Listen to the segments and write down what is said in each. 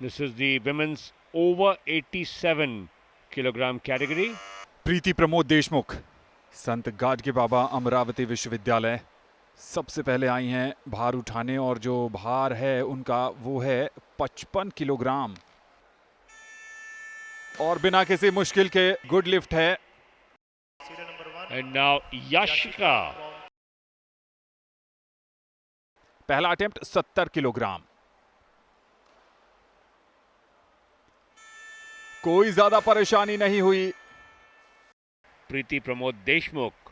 This is the women's over 87 kilogram category. प्रीति प्रमोद देशमुख, संत गाडगे बाबा अमरावती विश्वविद्यालय, सबसे पहले आई हैं भार उठाने और जो भार है उनका वो है 55 किलोग्राम और बिना किसी मुश्किल के गुड लिफ्ट है। And now Yashika. पहला अटेम्प्ट 70 किलोग्राम। कोई ज्यादा परेशानी नहीं हुई। Preeti Pramod Deshmukh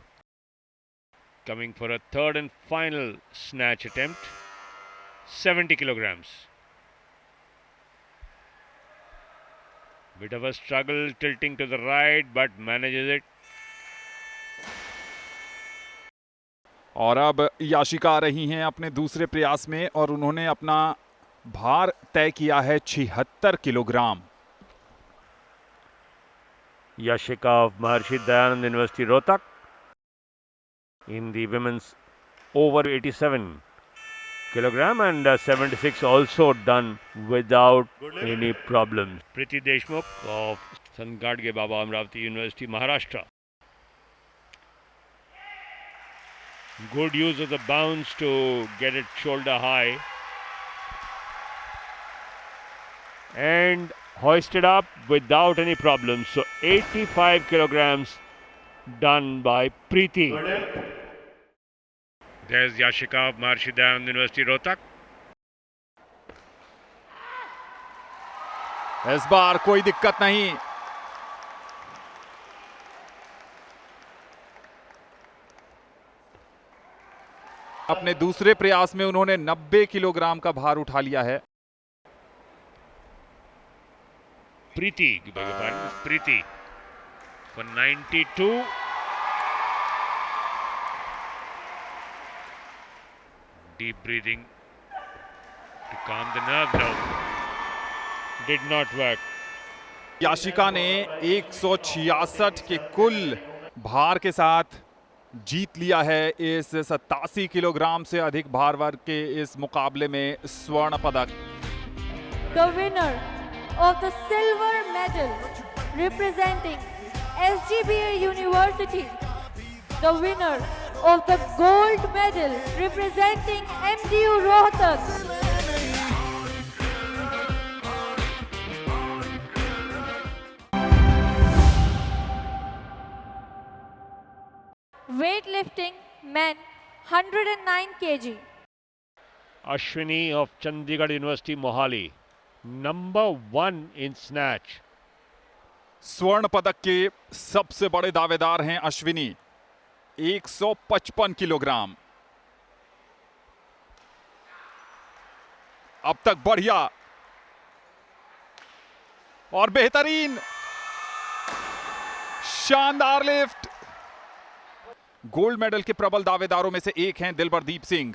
coming for a third and final snatch attempt. 70 kilograms. Bit of a struggle, tilting to the right, but manages it. और अब याशिका आ रही हैं अपने दूसरे प्रयास में और उन्होंने अपना भार तय किया है 76 kilogram. Yashika of Maharshi Dayanand University Rohtak in the women's over 87 kilogram and 76 also done without any problems. Preeti Deshmukh of Sant Gadge Baba Amravati University, Maharashtra. Good use of the bounce to get it shoulder high and hoisted up without any problems. So 85 kilograms done by Preeti. There's Yashika of Maharshi Dayanand University Rohtak. इस बार कोई दिक्कत नहीं। अपने दूसरे प्रयास में उन्होंने 90 kilogram का भार उठा लिया है। Preeti for 92. Deep breathing to calm the nerves now. Did not work. Yashika ने 166 के कुल भार के साथ जीत लिया है इस 87 किलोग्राम से अधिक भार वर्ग के इस मुकाबले में स्वर्ण पदक। The winner of the silver medal representing SGBA University, the winner of the gold medal representing MDU Rohtak, weightlifting men 109 kg. Ashwini of Chandigarh University, Mohali, number 1 in snatch. स्वर्ण पदक के सबसे बड़े दावेदार हैं अश्विनी, 155 किलोग्राम। अब तक बढ़िया और बेहतरीन शानदार लिफ्ट। गोल्ड मेडल के प्रबल दावेदारों में से एक हैं दिलबरदीप Singh.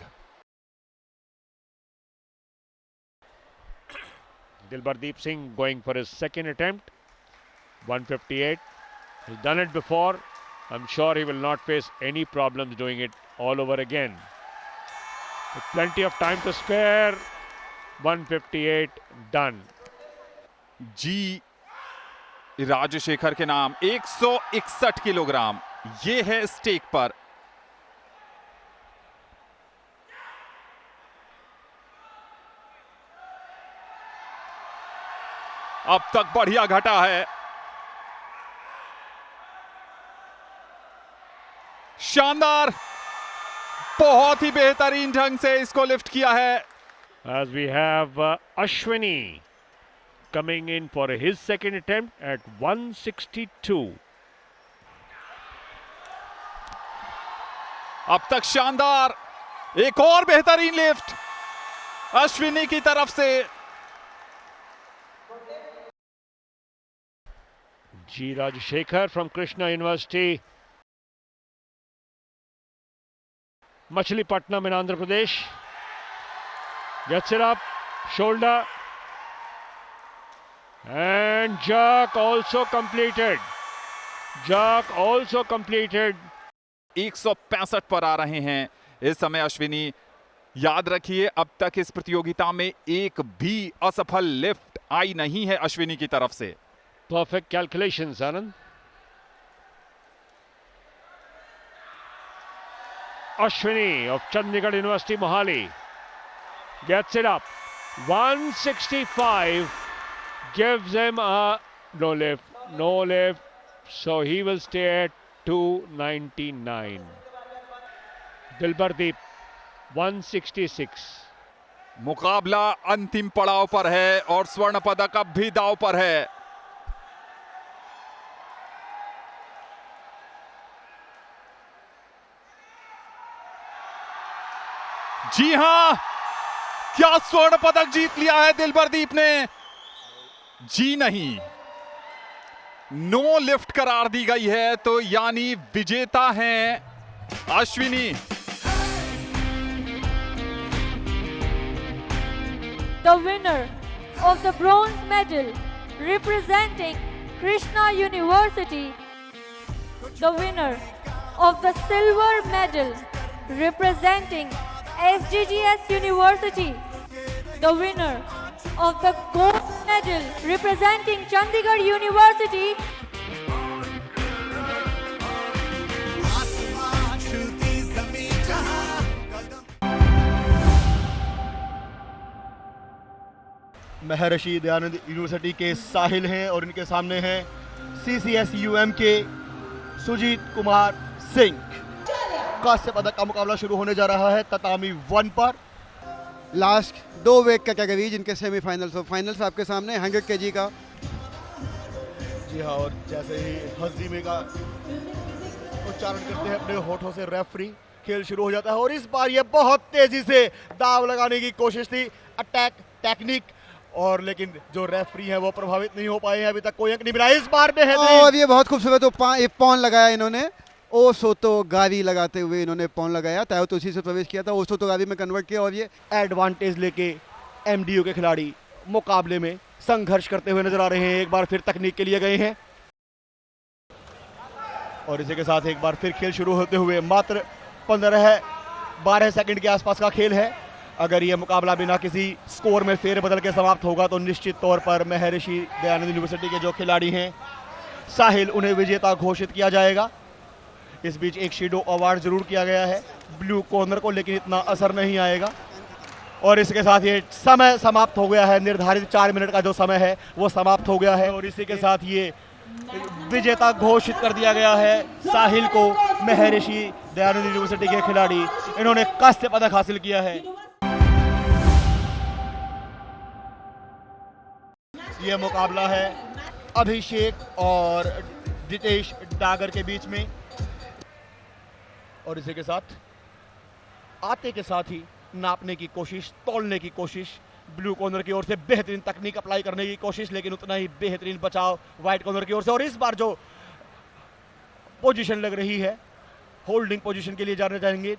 Dilbardeep Singh going for his second attempt. 158. He's done it before. I'm sure he will not face any problems doing it all over again. With plenty of time to spare. 158 done. जी राजशेखर के नाम 161 kilogram ये है stake पर। अब तक बढ़िया घटा है। शानदार, बहुत ही बेहतरीन ढंग से इसको लिफ्ट किया है। As we have Ashwini coming in for his second attempt at 162. अब तक शानदार, एक और बेहतरीन लिफ्ट अश्विनी की तरफ से। G. Rajashekhar from Krishna University, Machilipatnam in Andhra Pradesh. Gets it up, shoulder, and jerk also completed. Jerk also completed. 165 पर आ रहे हैं इस समय अश्विनी। याद रखिए अब तक इस प्रतियोगिता में एक भी असफल लिफ्ट आई नहीं है अश्विनी की तरफ से। Perfect calculations, Anand. Ashwini of Chandigarh University, Mohali gets it up. 165 gives him a no lift. So he will stay at 299. Dilbardeep 166. मुकाबला अंतिम पड़ाव पर है और स्वर्ण पदक अब भी दांव पर है। जी हां, क्या स्वर्ण पदक जीत लिया है दिलबरदीप ने? जी नहीं, नो लिफ्ट करार दी गई है, तो यानी विजेता हैं Ashwini. The winner of the bronze medal representing Krishna University, the winner of the silver medal representing SGGS University, the winner of the gold medal representing Chandigarh University, Maharshi Dayanand university के साहिल हैं और इनके सामने हैं CCSUM के सुजीत कुमार सिंह। कांस्य पदक का मुकाबला शुरू होने जा रहा है ततामी 1 पर। लास्ट 2 वेट कैटेगरी जिनके सेमीफाइनल्स और फाइनल्स आपके सामने 100 kg का। जी हाँ, और जैसे ही हजीमे का उच्चारण करते हैं अपने होठों से रेफरी, खेल शुरू हो जाता है। और इस बार ये बहुत तेजी से दाव लगाने की कोशिश थी, अटैक टेक्निक, और लेकिन जो रेफरी है वो प्रभावित नहीं हो पाए हैं, अभी तक कोई अंक नहीं मिला। इस बार बेहतरीन, और ये बहुत खूबसूरत एक पॉन लगाया इन्होंने, ओ सोतो गावी लगाते हुए इन्होंने पॉन लगाया। तायो तो उसी से प्रवेश किया था, ओ सोतो गावी में कन्वर्ट किया। और ये एडवांटेज लेके MDU के खिलाड़ी मुकाबले में संघर्ष करते हुए नजर आ रहे हैं। एक बार फिर तकनीक के लिए गए हैं और इसी के साथ एक बार फिर खेल शुरू होते हुए मात्र 15-12 सेकंड के आसपास का खेल है। अगर यह मुकाबला बिना किसी स्कोर में फेरबदल के समाप्त होगा तो निश्चित तौर पर महर्षि दयानंद यूनिवर्सिटी के जो खिलाड़ी हैं साहिल, उन्हें विजेता घोषित किया जाएगा। इस बीच एक शीडो अवार्ड जरूर किया गया है ब्लू कॉर्नर को, लेकिन इतना असर नहीं आएगा। और इसके साथ ये समय समाप्त हो गया है, निर्धारित 4 मिनट का जो समय है वो समाप्त हो गया है। और इसी के साथ ये विजेता घोषित कर दिया गया है साहिल को। महर्षि दयानंद यूनिवर्सिटी के खिलाड़ी, इन्होंने कांस्य पदक हासिल किया है। यह मुकाबला है अभिषेक और जितेश डागर के बीच में। और इसी के साथ आते के साथ ही नापने की कोशिश, तोलने की कोशिश, ब्लू कॉर्नर की ओर से बेहतरीन तकनीक अप्लाई करने की कोशिश, लेकिन उतना ही बेहतरीन बचाव व्हाइट कॉर्नर की ओर से। और इस बार जो पोजीशन लग रही है, होल्डिंग पोजीशन के लिए जाने जाएंगे।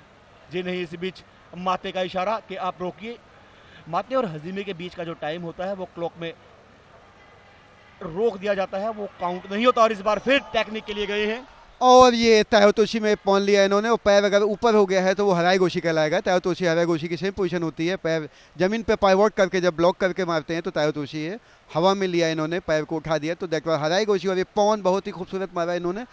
जी नहीं, इस बीच माते का इशारा कि आप रोकिए। माते और हजीमे के बीच का जो टाइम होता है वो क्लॉक में रोक दिया जाता है, वो काउंट नहीं होता। और इस बार फिर टेक्निक के लिए गए हैं। और ये तायोतोशी में पॉन लिया इन्होंने, और पैर अगर ऊपर हो गया है तो वो हराई गोशी कहलाएगा। तायोतोशी हराई गोशी की सेम पोजीशन होती है, पैर जमीन पे पाइवोट करके जब ब्लॉक करके मारते हैं तो तायोतोशी है। हवा में लिया इन्होंने, पैर को उठा दिया तो दैट वाज हराई गोशी। और ये पॉन बहुत ही खूबसूरत मारा इन्होंने।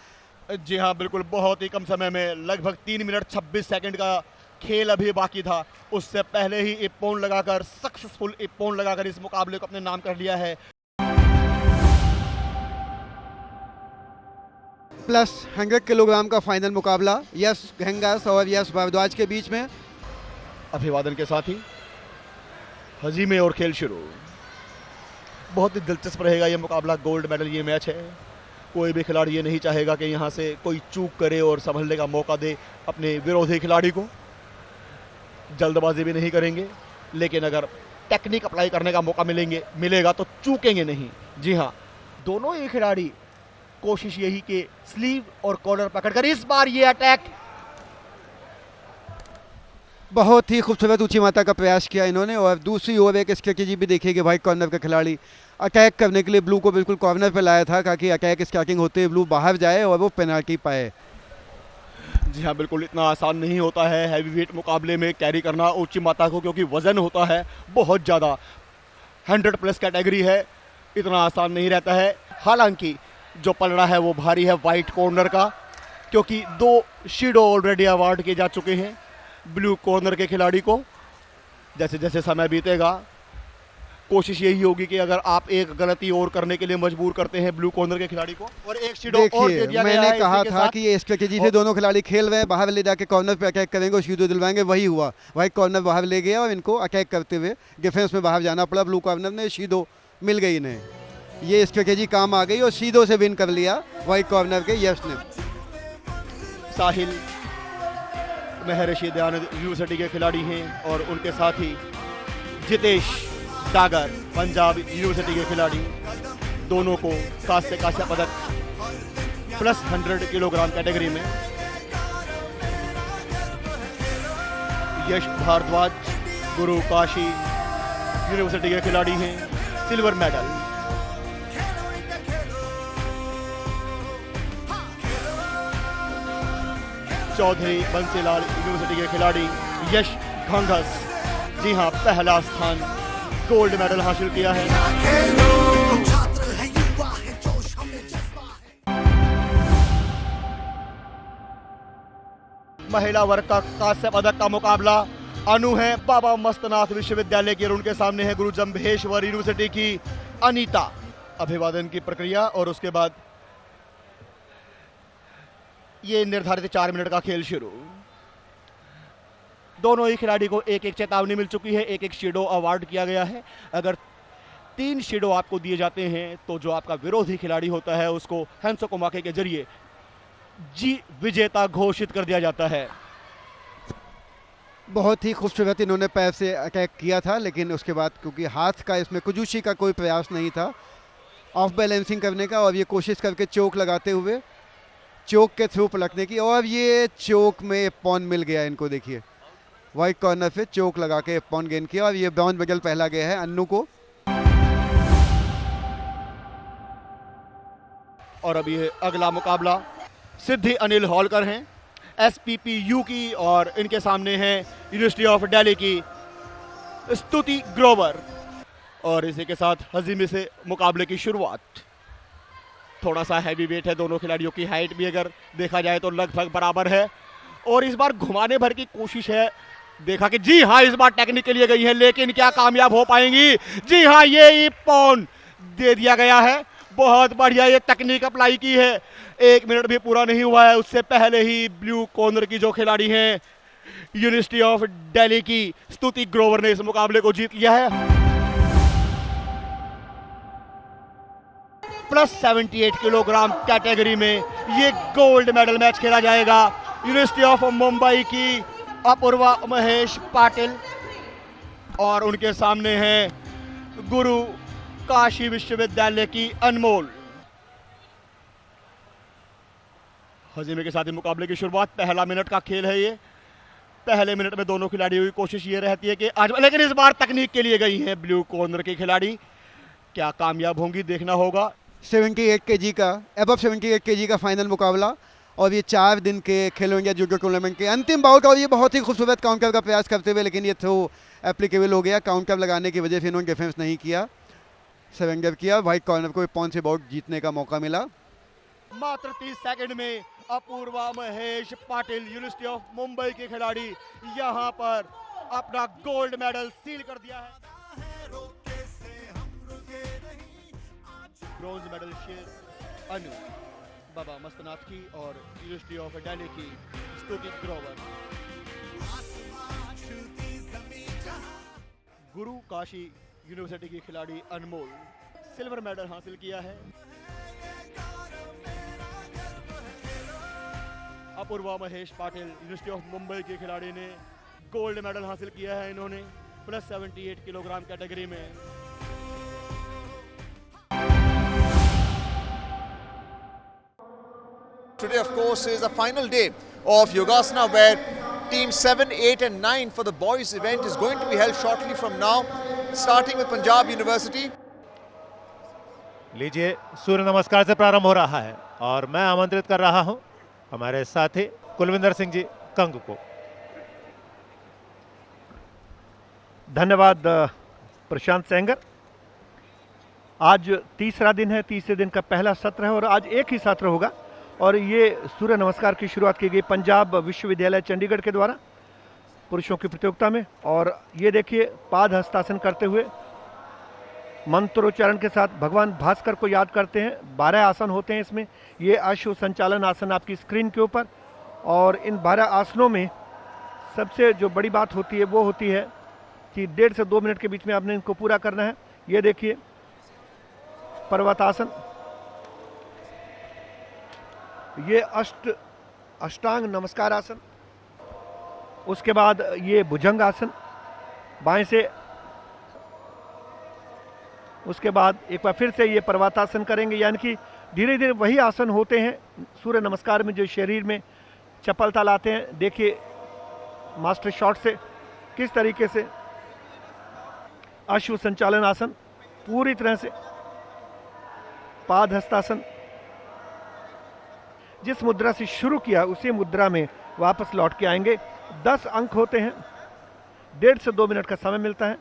जी हाँ, बिल्कुल, बहुत ही कम समय में, लगभग 3 मिनट 26 सेकंड का खेल अभी बाकी था। उससे पहले ही इप्पोन लगाकर, सक्सेसफुल इप्पोन लगाकर इस मुकाबले को अपने नाम कर लिया है। प्लस 100 किलोग्राम का फाइनल मुकाबला यश घेंगस और यश भारद्वाज के बीच में। अभिवादन के साथ ही हजीमे और खेल शुरू। बहुत ही दिलचस्प रहेगा ये मुकाबला, गोल्ड मेडल ये मैच है। कोई भी खिलाड़ी ये नहीं चाहेगा कि यहाँ से कोई चूक करे और संभलने का मौका दे अपने विरोधी खिलाड़ी को। जल्दबाजी भी नहीं करेंगे, लेकिन अगर टेक्निक अप्लाई करने का मौका मिलेगा तो चूकेंगे नहीं। जी हाँ, दोनों ही खिलाड़ी कोशिश यही कि स्लीव और कॉलर पकड़कर इस बार ये अटैक। बहुत ही खूबसूरत ऊंची माता का प्रयास किया इन्होंने। और दूसरी ओर एक स्ट्रेटेजी भी देखिए कि व्हाइट कॉर्नर का खिलाड़ी अटैक करने के लिए ब्लू को बिल्कुल कॉर्नर पे लाया था ताकि अटैक स्टार्टिंग होते हुए ब्लू बाहर जाए और वो पेनाल्टी पाए। जी हाँ, बिल्कुल इतना आसान नहीं होता है हैवी वेट मुकाबले में कैरी करना ऊंची माता को, क्योंकि वजन होता है बहुत ज़्यादा। 100 प्लस कैटेगरी है, इतना आसान नहीं रहता है। हालांकि जो पलड़ा है वो भारी है वाइट कॉर्नर का, क्योंकि 2 शीडो ऑलरेडी अवार्ड किए जा चुके हैं ब्लू कॉर्नर के खिलाड़ी को। जैसे जैसे समय बीतेगा कोशिश यही होगी कि अगर आप एक गलती और करने के लिए मजबूर करते हैं ब्लू कॉर्नर के खिलाड़ी को, और एक शीडो और दे दिया गया है। मैंने कहा था कि ये स्ट्रेटेजी से दोनों खिलाड़ी खेल रहे हैं, बाहर ले जाके कॉर्नर पे अटैक करेंगे और शीडो दिलवाएंगे, वही हुआ। व्हाइट कॉर्नर बाहर ले गया और इनको अटैक करते हुए डिफेंस में बाहर जाना पड़ा ब्लू कॉर्नर ने, शीडो मिल गई इन्हें। ये स्ट्रेटेजी काम आ गई और शीडो से विन कर लिया व्हाइट कॉर्नर के यश ने। साहिल महर्षि दयानंद यूनिवर्सिटी के खिलाड़ी हैं और उनके साथ ही जितेश डागर पंजाब यूनिवर्सिटी के खिलाड़ी, दोनों को कांस्य पदक प्लस 100 किलोग्राम कैटेगरी में। यश भारद्वाज गुरु काशी यूनिवर्सिटी के खिलाड़ी हैं, silver medal. Chaudhary Bansilal university के खिलाड़ी यश घंघस, जी हां, पहला स्थान गोल्ड मेडल हासिल किया है। महिला वर्ग का कांस्य पदक का मुकाबला अनु है बाबा मस्तनाथ विश्वविद्यालय की, और उनके सामने है गुरु जम्भेश्वर यूनिवर्सिटी की अनीता। अभिवादन की प्रक्रिया और उसके बाद ये निर्धारित 4 मिनट का खेल शुरू। दोनों ही खिलाड़ी को एक एक चेतावनी मिल चुकी है, एक एक शीडो अवार्ड किया गया है। अगर 3 शीडो आपको दिए जाते हैं तो जो आपका विरोधी खिलाड़ी होता है उसको हैंसो कोमाके के जरिए जी विजेता घोषित कर दिया जाता है। बहुत ही खूबसूरत इन्होंने पैर से अटैक किया था, लेकिन उसके बाद क्योंकि हाथ का इसमें कुजूशी का कोई प्रयास नहीं था ऑफ बैलेंसिंग करने का, और ये कोशिश करके चोक लगाते हुए चोक के थ्रू पलटने की, और ये चोक में पॉन मिल गया इनको। देखिए व्हाइट कॉर्नर पे चोक लगा के पॉन गेन किया और ये ब्रॉन्ज मेडल पहला गया है अन्नू को। और अभी अगला मुकाबला सिद्धि अनिल हॉलकर हैं SPPU की, और इनके सामने है यूनिवर्सिटी ऑफ दिल्ली की स्तुति ग्रोवर। और इसी के साथ हजीमे से मुकाबले की शुरुआत। थोड़ा सा हैवी वेट है, दोनों खिलाड़ियों की हाइट भी अगर देखा जाए तो लगभग बराबर है, और इस बार घुमाने भर की कोशिश है। देखा कि जी हाँ इस बार टेक्निक के लिए गई है, लेकिन क्या कामयाब हो पाएंगी? जी हाँ, ये पॉन दे दिया गया है। बहुत बढ़िया ये तकनीक अप्लाई की है। 1 मिनट भी पूरा नहीं हुआ है, उससे पहले ही ब्लू कॉर्नर की जो खिलाड़ी हैं यूनिवर्सिटी ऑफ दिल्ली की स्तुति ग्रोवर ने इस मुकाबले को जीत लिया है। प्लस 78 किलोग्राम कैटेगरी में ये गोल्ड मेडल मैच खेला जाएगा। यूनिवर्सिटी ऑफ मुंबई की अपूर्वा महेश पाटिल और उनके सामने हैं गुरु काशी विश्वविद्यालय की अनमोल। हजीमे के साथ ही मुकाबले की शुरुआत। पहला मिनट का खेल है ये। पहले मिनट में दोनों खिलाड़ियों की कोशिश ये रहती है कि आज, लेकिन इस बार तकनीक के लिए गई हैं ब्लू कॉर्नर के खिलाड़ी। क्या कामयाब होंगी देखना होगा। 78 kg का, अबव 78 kg का फाइनल मुकाबला, और ये 4 दिन के खेलो इंडिया जूडो टूर्नामेंट के अंतिम बाउट। और ये बहुत ही खूबसूरत काउंटर का प्रयास करते हुए, लेकिन ये थ्रो एप्लीकेबल हो गया। काउंटर लगाने की वजह से इन्होंने डिफेंस नहीं किया, सरेंडर किया। व्हाइट कॉर्नर को 5 से बाउट जीतने का मौका मिला। मात्र 30 सेकंड में अपूर्वा महेश पाटिल यूनिवर्सिटी ऑफ मुंबई के खिलाड़ी यहां पर अपना गोल्ड मेडल सील कर दिया है। ब्रॉन्ज मेडल शेर अनु बाबा मस्तनाथ की और यूनिवर्सिटी ऑफ दिल्ली की स्तुति ग्रोवर। गुरु काशी यूनिवर्सिटी की खिलाड़ी अनमोल सिल्वर मेडल हासिल किया है। अपूर्वा महेश पाटिल यूनिवर्सिटी ऑफ मुंबई के खिलाड़ी ने गोल्ड मेडल हासिल किया है इन्होंने प्लस 78 किलोग्राम कैटेगरी में। Today, of course, is the final day of Yogasana, where teams 7, 8 and 9 for the boys event is going to be held shortly from now, starting with Punjab University. लीजिए, सूर्य नमस्कार से प्रारंभ हो रहा है और मैं आमंत्रित कर रहा हूं हमारे साथी कुलविंदर सिंह जी कंग को। धन्यवाद प्रशांत सेंगर। आज तीसरा दिन है, तीसरे दिन का पहला सत्र है और आज एक ही सत्र होगा और ये सूर्य नमस्कार की शुरुआत की गई पंजाब विश्वविद्यालय चंडीगढ़ के द्वारा पुरुषों की प्रतियोगिता में। और ये देखिए पाद हस्तासन करते हुए मंत्रोच्चारण के साथ भगवान भास्कर को याद करते हैं। 12 आसन होते हैं इसमें। ये अश्व संचालन आसन आपकी स्क्रीन के ऊपर, और इन 12 आसनों में सबसे जो बड़ी बात होती है वो होती है कि 1.5 से 2 मिनट के बीच में आपने इनको पूरा करना है। ये देखिए पर्वतासन, ये अष्टांग नमस्कार आसन, उसके बाद ये भुजंग आसन बाएं से, उसके बाद एक बार फिर से ये पर्वतासन करेंगे। यानी कि धीरे धीरे वही आसन होते हैं सूर्य नमस्कार में जो शरीर में चपलता लाते हैं। देखिए मास्टर शॉट से किस तरीके से अश्व संचालन आसन पूरी तरह से, पाद हस्तासन, जिस मुद्रा से शुरू किया उसी मुद्रा में वापस लौट के आएंगे। 10 अंक होते हैं, 1.5 से 2 मिनट का समय मिलता है।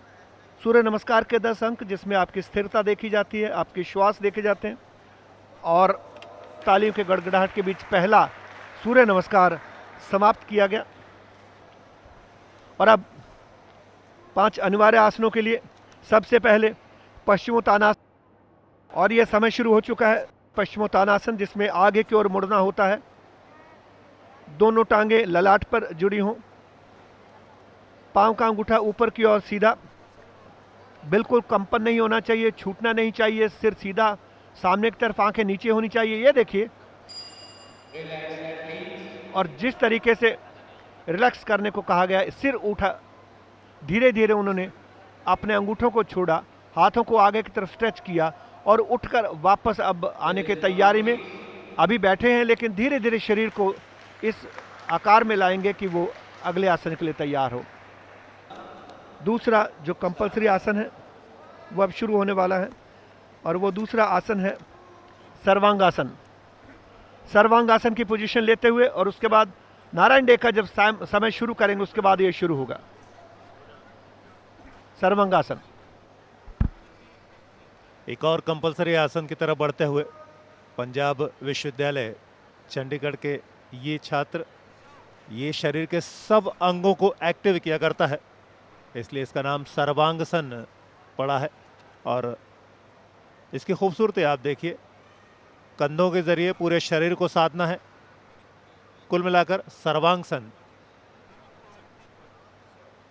सूर्य नमस्कार के 10 अंक जिसमें आपकी स्थिरता देखी जाती है, आपके श्वास देखे जाते हैं और तालियों के गड़गड़ाहट के बीच पहला सूर्य नमस्कार समाप्त किया गया। और अब 5 अनिवार्य आसनों के लिए सबसे पहले पश्चिमोत्तानासन, और यह समय शुरू हो चुका है। पश्चिमोत्तानासन जिसमें आगे की ओर मुड़ना होता है, दोनों टांगे ललाट पर जुड़ी हों, पांव का अंगूठा ऊपर की ओर सीधा, बिल्कुल कंपन नहीं होना चाहिए, छूटना नहीं चाहिए, सिर सीधा सामने की तरफ, आंखें नीचे होनी चाहिए। ये देखिए, और जिस तरीके से रिलैक्स करने को कहा गया, सिर उठा, धीरे धीरे उन्होंने अपने अंगूठों को छोड़ा, हाथों को आगे की तरफ स्ट्रेच किया और उठकर वापस अब आने की तैयारी में अभी बैठे हैं, लेकिन धीरे धीरे शरीर को इस आकार में लाएंगे कि वो अगले आसन के लिए तैयार हो। दूसरा जो कंपलसरी आसन है वो अब शुरू होने वाला है और वो दूसरा आसन है सर्वांगासन। सर्वांगासन की पोजीशन लेते हुए और उसके बाद नारायण डे का जब समय शुरू करेंगे उसके बाद ये शुरू होगा सर्वांगासन। एक और कंपलसरी आसन की तरफ बढ़ते हुए पंजाब विश्वविद्यालय चंडीगढ़ के ये छात्र ये शरीर के सब अंगों को एक्टिव किया करता है, इसलिए इसका नाम सर्वांगासन पड़ा है। और इसकी खूबसूरती आप देखिए, कंधों के जरिए पूरे शरीर को साधना है। कुल मिलाकर सर्वांगासन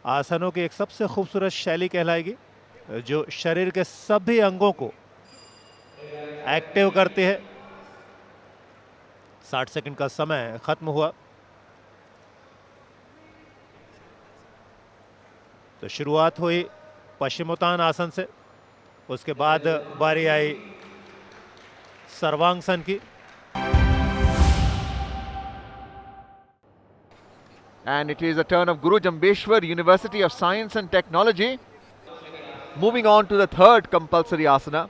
आसनों की एक सबसे खूबसूरत शैली कहलाएगी जो शरीर के सभी अंगों को एक्टिव करती है। 60 सेकंड का समय खत्म हुआ। तो शुरुआत हुई पश्चिमोत्तान आसन से, उसके बाद बारी आई सर्वांगासन की। And it is a turn of Guru Jambeshwar University of Science and Technology. Moving on to the third compulsory asana,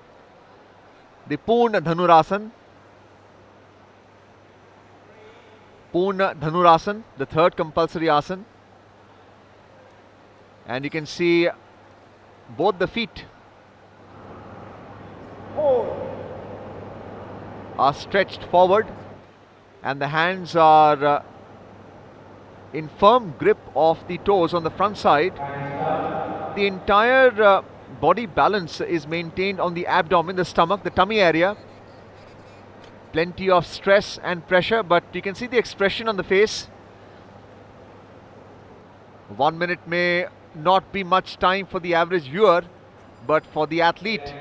the Purna Dhanurasan. Purna Dhanurasan, the third compulsory asan. And you can see both the feet are stretched forward and the hands are in firm grip of the toes on the front side. The entire body balance is maintained on the abdomen, the stomach, the tummy area. Plenty of stress and pressure, but you can see the expression on the face. 1 minute may not be much time for the average viewer, but for the athlete,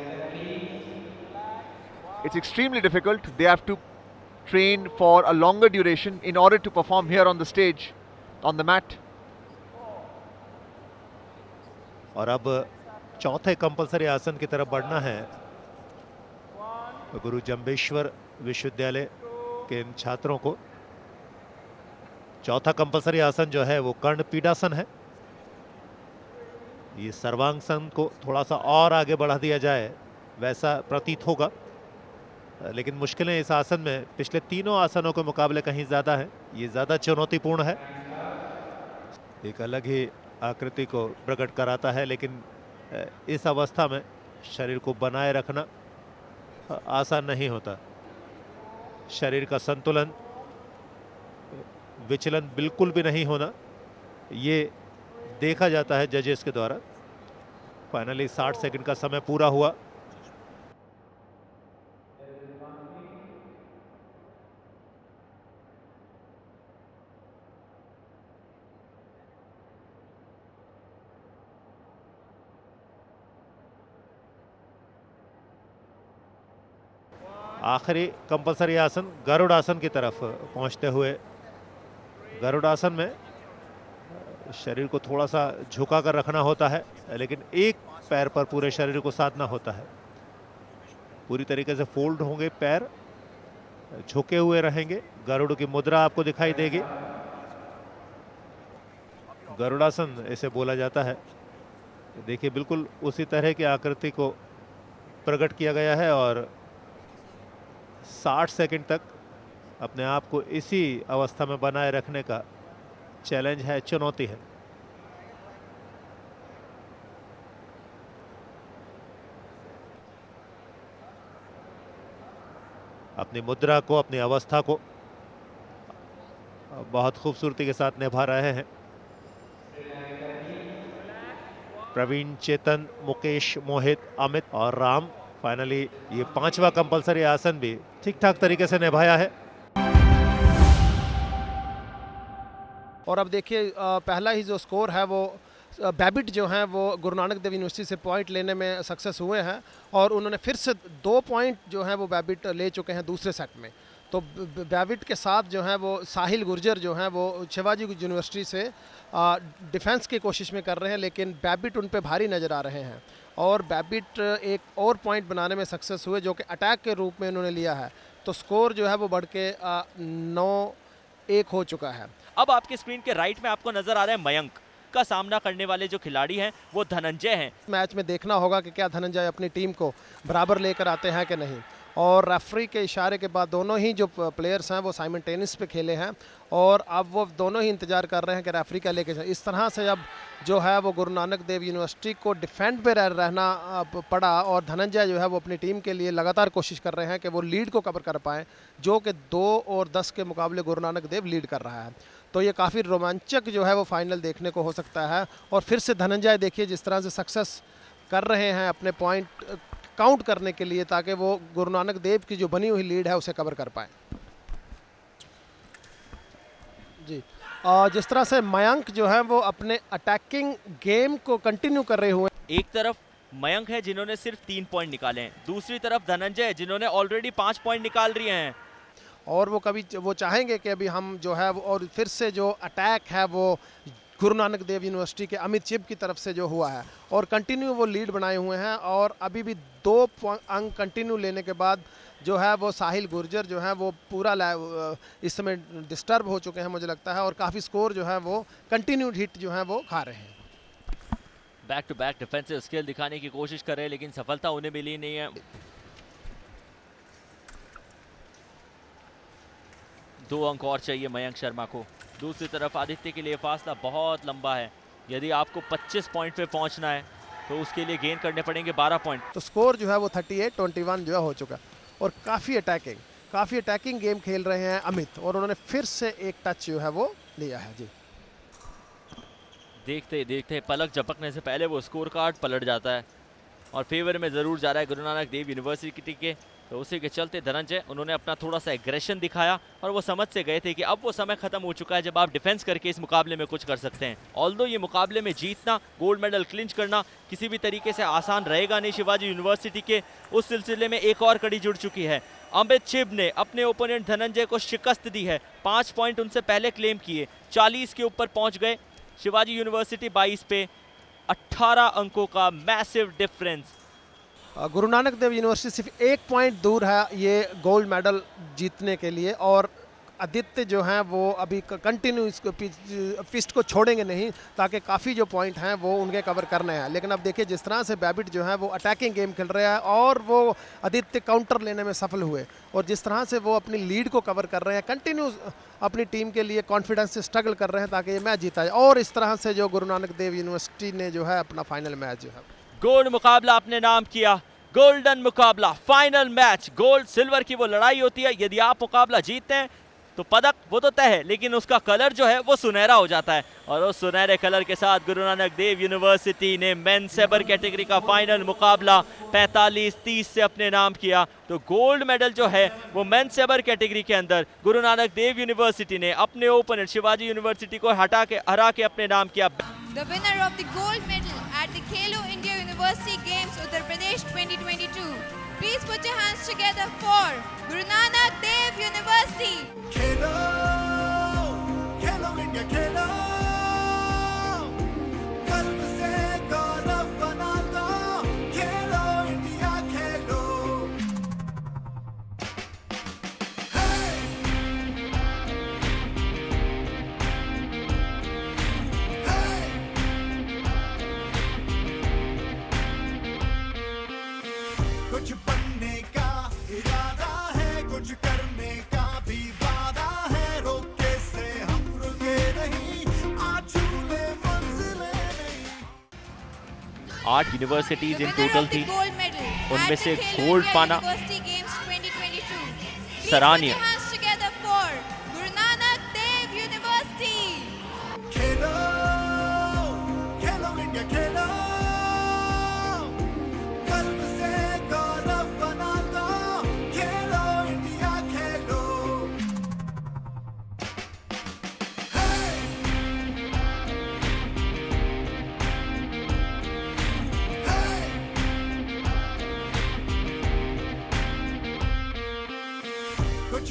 it's extremely difficult. They have to train for a longer duration in order to perform here on the stage, on the mat. और अब चौथे compulsory आसन की तरफ बढ़ना है। गुरु जंबेश्वर विश्वविद्यालय के इन छात्रों को चौथा कंपलसरी आसन जो है वो कर्ण पीडासन है। ये सर्वांगासन को थोड़ा सा और आगे बढ़ा दिया जाए वैसा प्रतीत होगा, लेकिन मुश्किलें इस आसन में पिछले तीनों आसनों के मुकाबले कहीं ज़्यादा है। ये ज़्यादा चुनौतीपूर्ण है, एक अलग ही आकृति को प्रकट कराता है, लेकिन इस अवस्था में शरीर को बनाए रखना आसान नहीं होता। शरीर का संतुलन, विचलन बिल्कुल भी नहीं होना, ये देखा जाता है जजेस के द्वारा। फाइनली 60 सेकंड का समय पूरा हुआ। आखिरी कंपलसरी आसन गरुड़ आसन की तरफ पहुंचते हुए, गरुड़ आसन में शरीर को थोड़ा सा झुका कर रखना होता है, लेकिन एक पैर पर पूरे शरीर को साधना होता है। पूरी तरीके से फोल्ड होंगे पैर, झुके हुए रहेंगे। गरुड़ की मुद्रा आपको दिखाई देगी। गरुड़ासन इसे बोला जाता है। देखिए बिल्कुल उसी तरह की आकृति को प्रकट किया गया है और 60 सेकंड तक अपने आप को इसी अवस्था में बनाए रखने का चैलेंज है, चुनौती है। अपनी मुद्रा को, अपनी अवस्था को बहुत खूबसूरती के साथ निभा रहे हैं प्रवीण, चेतन, मुकेश, मोहित, अमित और राम। फाइनली ये 5वां कंपलसरी आसन भी ठीक ठाक तरीके से निभाया है। और अब देखिए पहला ही जो स्कोर है वो बैबिट जो हैं वो गुरु नानक देव यूनिवर्सिटी से पॉइंट लेने में सक्सेस हुए हैं और उन्होंने फिर से 2 पॉइंट जो हैं वो बैबिट ले चुके हैं दूसरे सेट में। तो बैबिट के साथ जो है वो साहिल गुर्जर जो हैं वो शिवाजी यूनिवर्सिटी से डिफेंस की कोशिश में कर रहे हैं, लेकिन बैबिट उन पे भारी नज़र आ रहे हैं और बैबिट एक और पॉइंट बनाने में सक्सेस हुए जो कि अटैक के रूप में उन्होंने लिया है। तो स्कोर जो है वो बढ़ के 9-1 हो चुका है। अब आपके स्क्रीन के राइट में आपको नजर आ रहा है मयंक का सामना करने वाले जो खिलाड़ी हैं वो धनंजय हैं। मैच में देखना होगा कि क्या धनंजय अपनी टीम को बराबर लेकर आते हैं कि नहीं। और रेफरी के इशारे के बाद दोनों ही जो प्लेयर्स हैं वो साइमल्टेनियस पे खेले हैं और अब वो दोनों ही इंतजार कर रहे हैं कि रेफरी का लेके। इस तरह से अब जो है वो गुरु नानक देव यूनिवर्सिटी को डिफेंड पे रहना पड़ा और धनंजय जो है वो अपनी टीम के लिए लगातार कोशिश कर रहे हैं कि वो लीड को कवर कर पाएँ, जो कि 2 और 10 के मुकाबले गुरु नानक देव लीड कर रहा है। तो ये काफ़ी रोमांचक जो है वो फाइनल देखने को हो सकता है। और फिर से धनंजय देखिए जिस तरह से सक्सेस कर रहे हैं अपने पॉइंट काउंट करने के लिए, ताकि वो गुरु नानक देव की जो बनी हुई लीड है उसे कवर कर पाए। जी जिस तरह से मयंक जो है वो अपने अटैकिंग गेम को कंटिन्यू कर रहे हुए। एक तरफ मयंक है जिन्होंने सिर्फ 3 पॉइंट निकाले हैं, दूसरी तरफ धनंजय जिन्होंने ऑलरेडी 5 पॉइंट निकाल लिए हैं और वो कभी वो चाहेंगे कि अभी हम जो है वो और फिर से जो अटैक है वो गुरु नानक देव यूनिवर्सिटी के अमित चिब की तरफ से जो हुआ है और कंटिन्यू वो लीड बनाए हुए हैं और अभी भी 2 अंक कंटिन्यू लेने के बाद जो है वो साहिल गुर्जर जो है वो पूरा इस समय डिस्टर्ब हो चुके हैं मुझे लगता है और काफ़ी स्कोर जो है वो कंटिन्यूड हिट जो है वो खा रहे हैं। Back to back defensive skill दिखाने की कोशिश कर रहे हैं लेकिन सफलता उन्हें मिली नहीं है। 2 अंक और चाहिए मयंक शर्मा को। दूसरी तरफ आदित्य के लिए फासला बहुत लंबा है। यदि आपको 25 पॉइंट पे पहुंचना है तो उसके लिए गेन करने पड़ेंगे 12 पॉइंट। तो स्कोर जो है वो 38-21 जो है हो चुका और काफ़ी अटैकिंग गेम खेल रहे हैं अमित और उन्होंने फिर से एक टच जो है वो लिया है। जी देखते देखते पलक झपकने से पहले वो स्कोर कार्ड पलट जाता है और फेवर में ज़रूर जा रहा है गुरु नानक देव यूनिवर्सिटी के। तो उसी के चलते धनंजय उन्होंने अपना थोड़ा सा एग्रेशन दिखाया और वो समझ से गए थे कि अब वो समय खत्म हो चुका है जब आप डिफेंस करके इस मुकाबले में कुछ कर सकते हैं। ऑल्दो ये मुकाबले में जीतना, गोल्ड मेडल क्लिंच करना किसी भी तरीके से आसान रहेगा नहीं शिवाजी यूनिवर्सिटी के, उस सिलसिले में एक और कड़ी जुड़ चुकी है। अमित चिब ने अपने ओपोनेंट धनंजय को शिकस्त दी है। 5 पॉइंट उनसे पहले क्लेम किए, 40 के ऊपर पहुंच गए। शिवाजी यूनिवर्सिटी 22 पे 18 अंकों का massive difference. Guru Nanak Dev university सिर्फ 1 पॉइंट दूर है ये गोल्ड मेडल जीतने के लिए और आदित्य जो हैं वो अभी कंटिन्यू इसको फिस्ट को छोड़ेंगे नहीं ताकि काफ़ी जो पॉइंट हैं वो उनके कवर करने हैं। लेकिन अब देखिए जिस तरह से बैबिट जो है वो अटैकिंग गेम खेल रहे हैं और वो आदित्य काउंटर लेने में सफल हुए और जिस तरह से वो अपनी लीड को कवर कर रहे हैं, कंटिन्यू अपनी टीम के लिए कॉन्फिडेंस से स्ट्रगल कर रहे हैं ताकि ये मैच जीता जाए। और इस तरह से जो गुरु नानक देव यूनिवर्सिटी ने जो है अपना फाइनल मैच जो है गोल्ड मुकाबला अपने नाम किया। गोल्डन मुकाबला, फाइनल मैच, गोल्ड सिल्वर की वो लड़ाई होती है। यदि आप मुकाबला जीतते हैं तो पदक वो तो तय है, लेकिन उसका कलर जो है वो सुनहरा हो जाता है। और उस सुनहरे कलर के साथ गुरु नानक देव यूनिवर्सिटी ने मेन सेबर कैटेगरी का फाइनल मुकाबला 45-30 से अपने नाम किया। तो गोल्ड मेडल जो है वो मेन सेबर कैटेगरी के अंदर गुरु नानक देव यूनिवर्सिटी ने अपने ओपोनेंट शिवाजी यूनिवर्सिटी को हरा के अपने नाम किया। The winner of the gold medal at the Khelo India University Games Uttar Pradesh 2022. Please put your hands together for Guru Nanak Dev University. Khelo, Khelo India Khelo. गर्व से गौरव बना दो, Khelo India Khelo. कुछ बनने का इरादा है, कुछ करने का भी वादा है, रोके से हम रुके नहीं, आज झूले मंजिलें नहीं। 8 यूनिवर्सिटीज इन टोटल थी, Gold medal उनमें at से the Khelo गोल्ड India पाना University Games 2022. Please सराहनीय। put your hands together for Guru Nanak Dev University. Khelo, Khelo India खेलो, गर्व से गौरव बना दो, खेलो इंडिया खेलो। कुछ